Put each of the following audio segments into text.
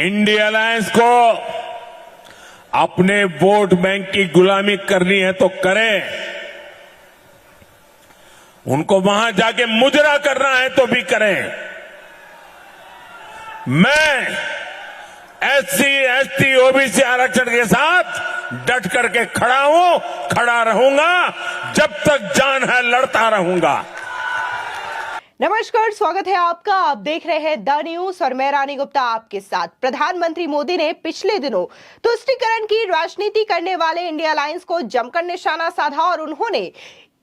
India alliance को अपने vote bank की गुलामी करनी है तो करें, उनको वहां जाके मुजरा करना है तो भी करें। मैं एससी, एसटी, ओबीसी आरक्षण के साथ डट करके खड़ा हूं, खड़ा रहूंगा, जब तक जान है लड़ता रहूंगा। नमस्कार, स्वागत है आपका। आप देख रहे हैं द न्यूज और मैं रानी गुप्ता आपके साथ। प्रधानमंत्री मोदी ने पिछले दिनों तुष्टीकरण की राजनीति करने वाले इंडिया अलायंस को जमकर निशाना साधा और उन्होंने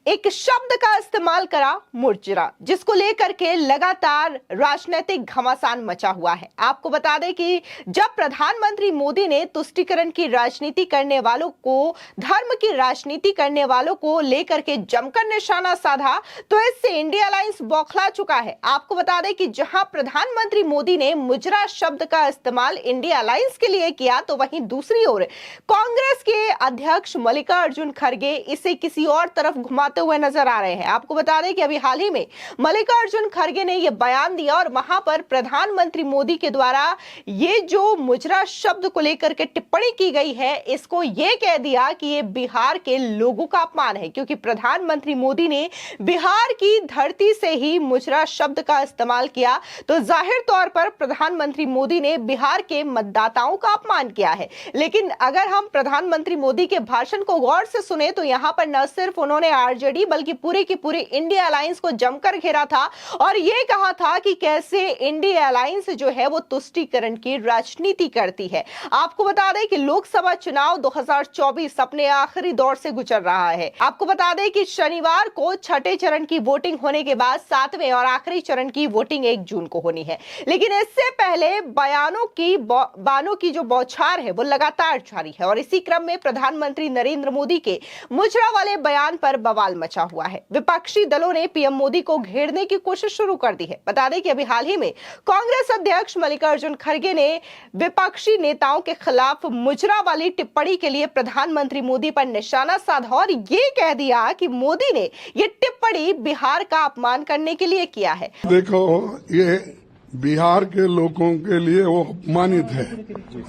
एक शब्द का इस्तेमाल करा, मुजरा, जिसको लेकर के लगातार राजनीतिक घमासान मचा हुआ है। आपको बता दें कि जब प्रधानमंत्री मोदी ने तुष्टीकरण की राजनीति करने वालों को, धर्म की राजनीति करने वालों को लेकर के जमकर निशाना साधा, तो इससे इंडिया अलायंस बौखला चुका है। आपको बता दें कि जहां प्रधानमंत्री मोदी ने मुजरा शब्द का इस्तेमाल इंडिया अलायंस के लिए किया, तो वहीं दूसरी ओर कांग्रेस के अध्यक्ष मल्लिकार्जुन खड़गे इसे किसी और तरफ घुमाते हुए नजर आ रहे हैं। आपको बता दें कि अभी हाल ही में मल्लिकार्जुन खड़गे ने यह बयान दिया और वहां पर प्रधानमंत्री मोदी के द्वारा ये जो मुजरा शब्द को लेकर के टिप्पणी की गई है, इसको ये कह दिया कि ये बिहार के लोगों का अपमान है, क्योंकि प्रधानमंत्री मोदी ने बिहार की धरती से ही मुजरा शब्द का इस्तेमाल किया, तो जाहिर तौर पर प्रधानमंत्री मोदी ने बिहार के मतदाताओं का अपमान किया है। लेकिन अगर हम प्रधानमंत्री मोदी के भाषण को गौर से सुने तो यहां पर न सिर्फ उन्होंने आरजेडी बल्कि पूरे की पूरी इंडिया अलायंस को जमकर घेरा था और यह कहा था कि कैसे इंडिया अलायंस जो है वो तुष्टीकरण की राजनीति करती है। आपको बता दें कि लोकसभा चुनाव 2024 अपने आखिरी दौर से गुजर रहा है। आपको बता दें कि शनिवार को छठे चरण की वोटिंग होने के बाद सातवें और आखिरी चरण की वोटिंग 1 जून को होनी है। लेकिन इससे पहले बानों की जो बौछार है वो लगातार जारी है और इसी क्रम में प्रधानमंत्री नरेंद्र मोदी के मुजरा वाले बयान पर बवाल मचा हुआ है। विपक्षी दलों ने पीएम मोदी को घेरने की कोशिश शुरू कर दी है। बता दें कि अभी हाल ही में कांग्रेस अध्यक्ष मल्लिकार्जुन खड़गे ने विपक्षी नेताओं के खिलाफ मुजरा वाली टिप्पणी के लिए प्रधानमंत्री मोदी पर निशाना साधा और ये कह दिया कि मोदी ने ये टिप्पणी बिहार का अपमान करने के लिए किया है। देखो, ये बिहार के लोगों के लिए वो अपमानित है।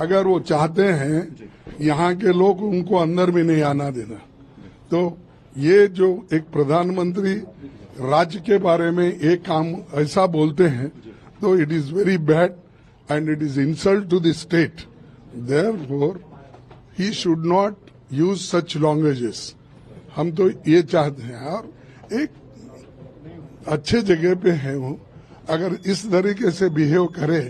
अगर वो चाहते हैं यहाँ के लोग उनको अंदर भी नहीं आना देना, तो ये जो एक प्रधानमंत्री राज्य के बारे में एक काम ऐसा बोलते हैं, तो it is very bad and it is insult to the state. Therefore he should not use such languages. हम तो ये चाहते हैं, और एक अच्छे जगह पे है वो, अगर इस तरीके से बिहेव करे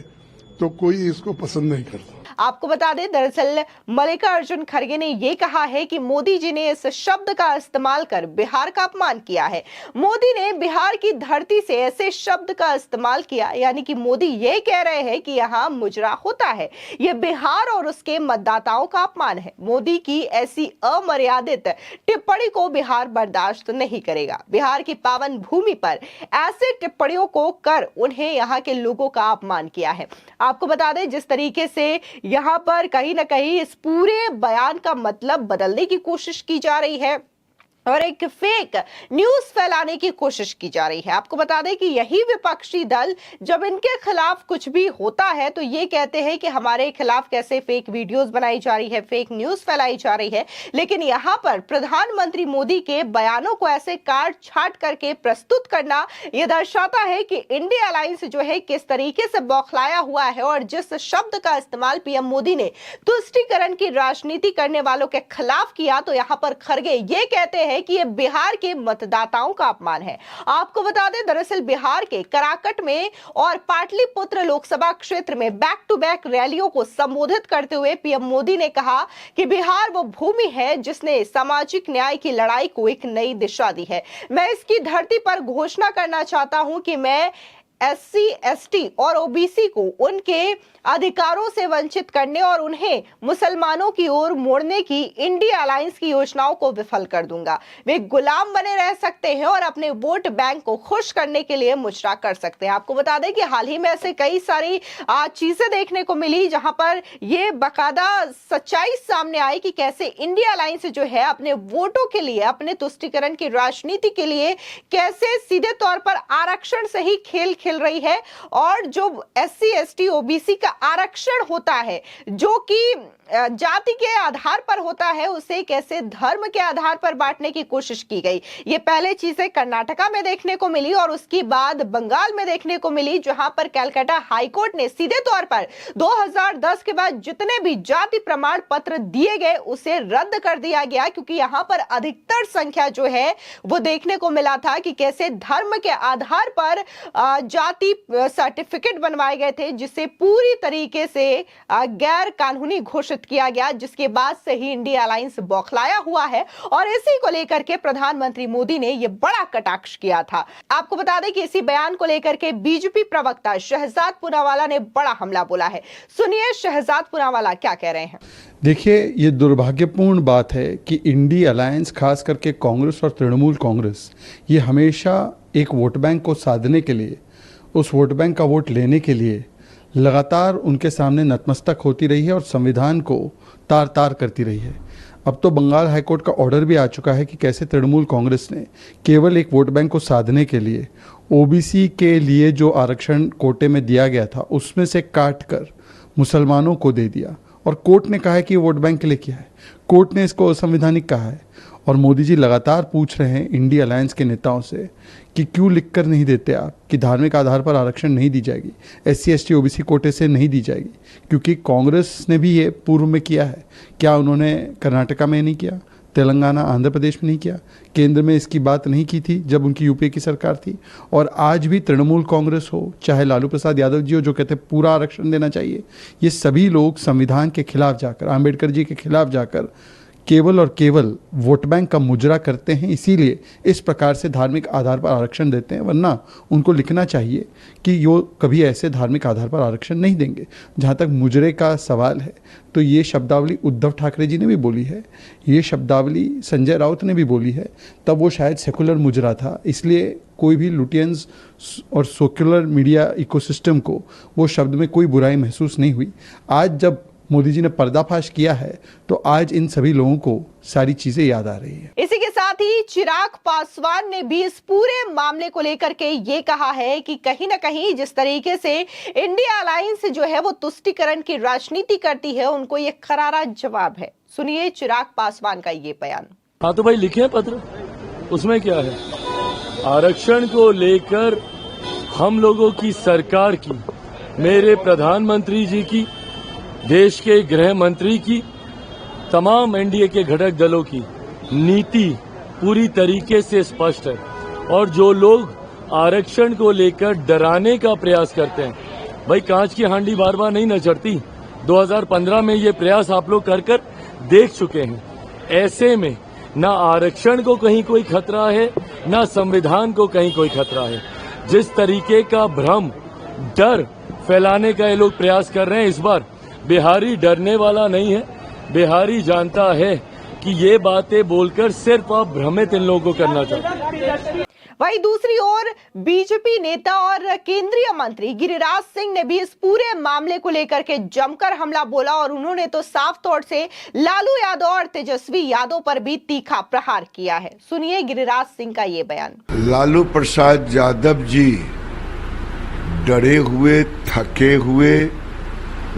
तो कोई इसको पसंद नहीं करता। आपको बता दें, दरअसल मल्लिकार्जुन खड़गे ने यह कहा है कि मोदी जी ने इस शब्द का इस्तेमाल कर बिहार का अपमान किया है। मोदी ने बिहार की धरती से ऐसे शब्द का इस्तेमाल किया, यानी कि मोदी ये कह रहे हैं कि यहाँ मुजरा होता है। यह बिहार और उसके मतदाताओं का अपमान है। मोदी की ऐसी अमर्यादित टिप्पणी को बिहार बर्दाश्त नहीं करेगा। बिहार की पावन भूमि पर ऐसे टिप्पणियों को कर उन्हें यहाँ के लोगों का अपमान किया है। आपको बता दें, जिस तरीके से यहां पर कहीं ना कहीं इस पूरे बयान का मतलब बदलने की कोशिश की जा रही है और एक फेक न्यूज फैलाने की कोशिश की जा रही है। आपको बता दें कि यही विपक्षी दल जब इनके खिलाफ कुछ भी होता है तो ये कहते हैं कि हमारे खिलाफ कैसे फेक वीडियोस बनाई जा रही है, फेक न्यूज फैलाई जा रही है। लेकिन यहां पर प्रधानमंत्री मोदी के बयानों को ऐसे काट छाट करके प्रस्तुत करना यह दर्शाता है कि इंडिया अलायंस जो है किस तरीके से बौखलाया हुआ है और जिस शब्द का इस्तेमाल पीएम मोदी ने तुष्टीकरण की राजनीति करने वालों के खिलाफ किया, तो यहां पर खड़गे ये कहते हैं कि ये बिहार के मतदाताओं का अपमान है। आपको बता दें, दरअसल बिहार के कराकट में और पाटलिपुत्र लोकसभा क्षेत्र में बैक टू बैक रैलियों को संबोधित करते हुए पीएम मोदी ने कहा कि बिहार वो भूमि है जिसने सामाजिक न्याय की लड़ाई को एक नई दिशा दी है। मैं इसकी धरती पर घोषणा करना चाहता हूं कि मैं एससी, एसटी और ओबीसी को उनके अधिकारों से वंचित करने और उन्हें मुसलमानों की ओर मोड़ने की इंडिया अलायंस की योजनाओं को विफल कर दूंगा। वे गुलाम बने रह सकते हैं और अपने वोट बैंक को खुश करने के लिए मुजरा कर सकते हैं। आपको बता दें कि हाल ही में ऐसे कई सारी चीजें देखने को मिली जहां पर ये बाकायदा सच्चाई सामने आई कि कैसे इंडिया अलायंस जो है अपने वोटों के लिए, अपने तुष्टीकरण की राजनीति के लिए कैसे सीधे तौर पर आरक्षण से ही खेल खिल रही है और जो SC ST OBC का आरक्षण होता है जो कि जाति के आधार पर होता है, उसे कैसे धर्म के आधार पर बांटने की कोशिश की गई। ये पहले चीजें कर्नाटका में देखने को मिली और उसके बाद बंगाल में देखने को मिली, जहां पर कलकत्ता हाईकोर्ट ने सीधे तौर पर 2010 के बाद जितने भी जाति प्रमाण पत्र दिए गए उसे रद्द कर दिया गया, क्योंकि यहां पर अधिकतर संख्या जो है वो देखने को मिला था कि कैसे धर्म के आधार पर जाति सर्टिफिकेट बनवाए गए थे, जिसे पूरी तरीके से गैर कानूनी घोषित किया गया, जिसके बाद से ही इंडिया अलायंस बौखलाया हुआ है और इसी को लेकर के प्रधानमंत्री मोदी ने यह बड़ा कटाक्ष किया था। आपको बता दें कि इसी बयान को लेकर के बीजेपी प्रवक्ता शहजाद पूनावाला ने बड़ा हमला बोला है। सुनिए शहजाद पूनावाला क्या कह रहे हैं। देखिए, ये दुर्भाग्यपूर्ण बात है कि इंडिया अलायंस, खास करके कांग्रेस और तृणमूल कांग्रेस, ये हमेशा एक वोट बैंक को साधने के लिए, उस वोट बैंक का वोट लेने के लिए लगातार उनके सामने नतमस्तक होती रही है और संविधान को तार तार करती रही है। अब तो बंगाल हाईकोर्ट का ऑर्डर भी आ चुका है कि कैसे तृणमूल कांग्रेस ने केवल एक वोट बैंक को साधने के लिए ओबीसी के लिए जो आरक्षण कोटे में दिया गया था उसमें से काट कर मुसलमानों को दे दिया, और कोर्ट ने कहा है कि वोट बैंक के लिए किया है। कोर्ट ने इसको असंवैधानिक कहा है और मोदी जी लगातार पूछ रहे हैं इंडिया अलायंस के नेताओं से कि क्यों लिखकर नहीं देते आप कि धार्मिक आधार पर आरक्षण नहीं दी जाएगी, SC ST OBC कोटे से नहीं दी जाएगी, क्योंकि कांग्रेस ने भी ये पूर्व में किया है। क्या उन्होंने कर्नाटका में नहीं किया, तेलंगाना आंध्र प्रदेश में नहीं किया, केंद्र में इसकी बात नहीं की थी जब उनकी यूपीए की सरकार थी? और आज भी तृणमूल कांग्रेस हो चाहे लालू प्रसाद यादव जी हो, जो कहते हैं पूरा आरक्षण देना चाहिए, ये सभी लोग संविधान के खिलाफ जाकर, आम्बेडकर जी के खिलाफ जाकर केवल और केवल वोट बैंक का मुजरा करते हैं। इसीलिए इस प्रकार से धार्मिक आधार पर आरक्षण देते हैं, वरना उनको लिखना चाहिए कि यो कभी ऐसे धार्मिक आधार पर आरक्षण नहीं देंगे। जहाँ तक मुजरे का सवाल है तो ये शब्दावली उद्धव ठाकरे जी ने भी बोली है, ये शब्दावली संजय राउत ने भी बोली है, तब वो शायद सेकुलर मुजरा था, इसलिए कोई भी लुटियंस और सेकुलर मीडिया इकोसिस्टम को वो शब्द में कोई बुराई महसूस नहीं हुई। आज जब मोदी जी ने पर्दाफाश किया है तो आज इन सभी लोगों को सारी चीजें याद आ रही है। इसी के साथ ही चिराग पासवान ने भी इस पूरे मामले को लेकर के ये कहा है कि कहीं ना कहीं जिस तरीके से इंडिया अलायंस जो है वो तुष्टीकरण की राजनीति करती है, उनको ये करारा जवाब है। सुनिए चिराग पासवान का ये बयान। हाँ तो भाई लिखे हैं पत्र, उसमें क्या है? आरक्षण को लेकर हम लोगों की सरकार की, मेरे प्रधानमंत्री जी की, देश के गृह मंत्री की, तमाम एनडीए के घटक दलों की नीति पूरी तरीके से स्पष्ट है। और जो लोग आरक्षण को लेकर डराने का प्रयास करते हैं, भाई कांच की हांडी बार बार नहीं न चढ़ती। 2015 में ये प्रयास आप लोग कर कर देख चुके हैं। ऐसे में ना आरक्षण को कहीं कोई खतरा है, ना संविधान को कहीं कोई खतरा है। जिस तरीके का भ्रम, डर फैलाने का ये लोग प्रयास कर रहे हैं, इस बार बिहारी डरने वाला नहीं है। बिहारी जानता है कि ये बातें बोलकर सिर्फ आप भ्रमित इन लोगों को करना चाहते हैं। वहीं दूसरी ओर बीजेपी नेता और केंद्रीय मंत्री गिरिराज सिंह ने भी इस पूरे मामले को लेकर के जमकर हमला बोला और उन्होंने तो साफ तौर से लालू यादव और तेजस्वी यादव पर भी तीखा प्रहार किया है। सुनिए गिरिराज सिंह का ये बयान। लालू प्रसाद यादव जी डरे हुए, थके हुए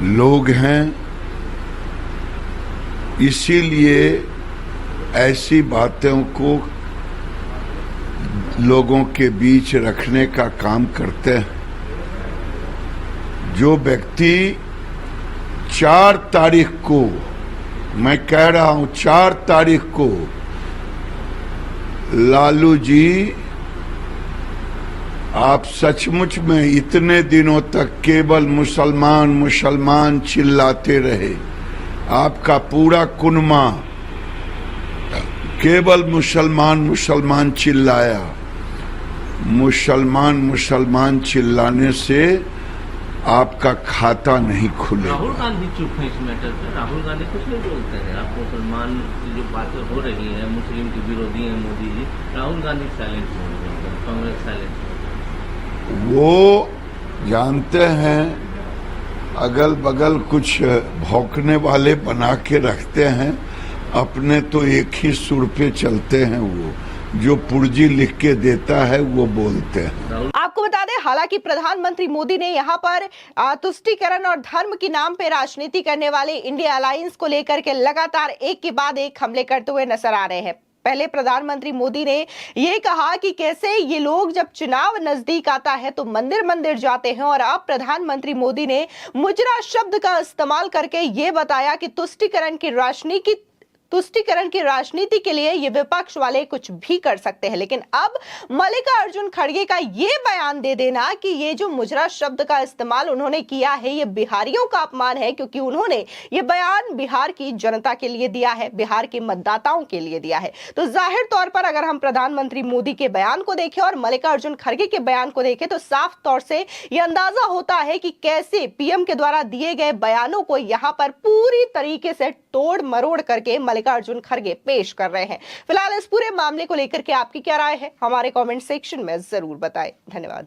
लोग हैं, इसीलिए ऐसी बातों को लोगों के बीच रखने का काम करते हैं। जो व्यक्ति 4 तारीख को, मैं कह रहा हूं 4 तारीख को लालू जी, आप सचमुच में इतने दिनों तक केवल मुसलमान मुसलमान चिल्लाते रहे, आपका पूरा कुनमा केवल मुसलमान मुसलमान चिल्लाया। मुसलमान मुसलमान चिल्लाने से आपका खाता नहीं खुलेगा। राहुल गांधी चुप है इस मैटर पे, राहुल गांधी कुछ नहीं बोलते हैं। आप मुसलमान की जो बातें हो रही है, मुस्लिम के विरोधी है मोदी जी, राहुल गांधी साइलेंट है, कांग्रेस साइलेंट है। वो जानते हैं अगल बगल कुछ भौंकने वाले बना के रखते हैं, अपने तो एक ही सुर पे चलते हैं। वो जो पुर्जी लिख के देता है वो बोलते हैं। आपको बता दें, हालांकि प्रधानमंत्री मोदी ने यहां पर तुष्टीकरण और धर्म के नाम पे राजनीति करने वाले इंडिया अलायंस को लेकर के लगातार एक के बाद एक हमले करते हुए नजर आ रहे हैं। पहले प्रधानमंत्री मोदी ने यह कहा कि कैसे ये लोग जब चुनाव नजदीक आता है तो मंदिर मंदिर जाते हैं, और अब प्रधानमंत्री मोदी ने मुजरा शब्द का इस्तेमाल करके ये बताया कि तुष्टीकरण की राजनीति के लिए ये विपक्ष वाले कुछ भी कर सकते हैं। लेकिन अब मल्लिकार्जुन खड़गे का ये बयान दे देना कि ये जो मुजरा शब्द का इस्तेमाल उन्होंने किया है ये बिहारियों का अपमान है, क्योंकि उन्होंने ये बयान बिहार की जनता के लिए दिया है, बिहार के मतदाताओं के लिए दिया है। तो जाहिर तौर पर अगर हम प्रधानमंत्री मोदी के बयान को देखें और मल्लिकार्जुन खड़गे के बयान को देखें तो साफ तौर से यह अंदाजा होता है कि कैसे पीएम के द्वारा दिए गए बयानों को यहां पर पूरी तरीके से तोड़ मरोड़ करके मल्लिकार्जुन खड़गे पेश कर रहे हैं। फिलहाल इस पूरे मामले को लेकर के आपकी क्या राय है, हमारे कमेंट सेक्शन में जरूर बताएं। धन्यवाद।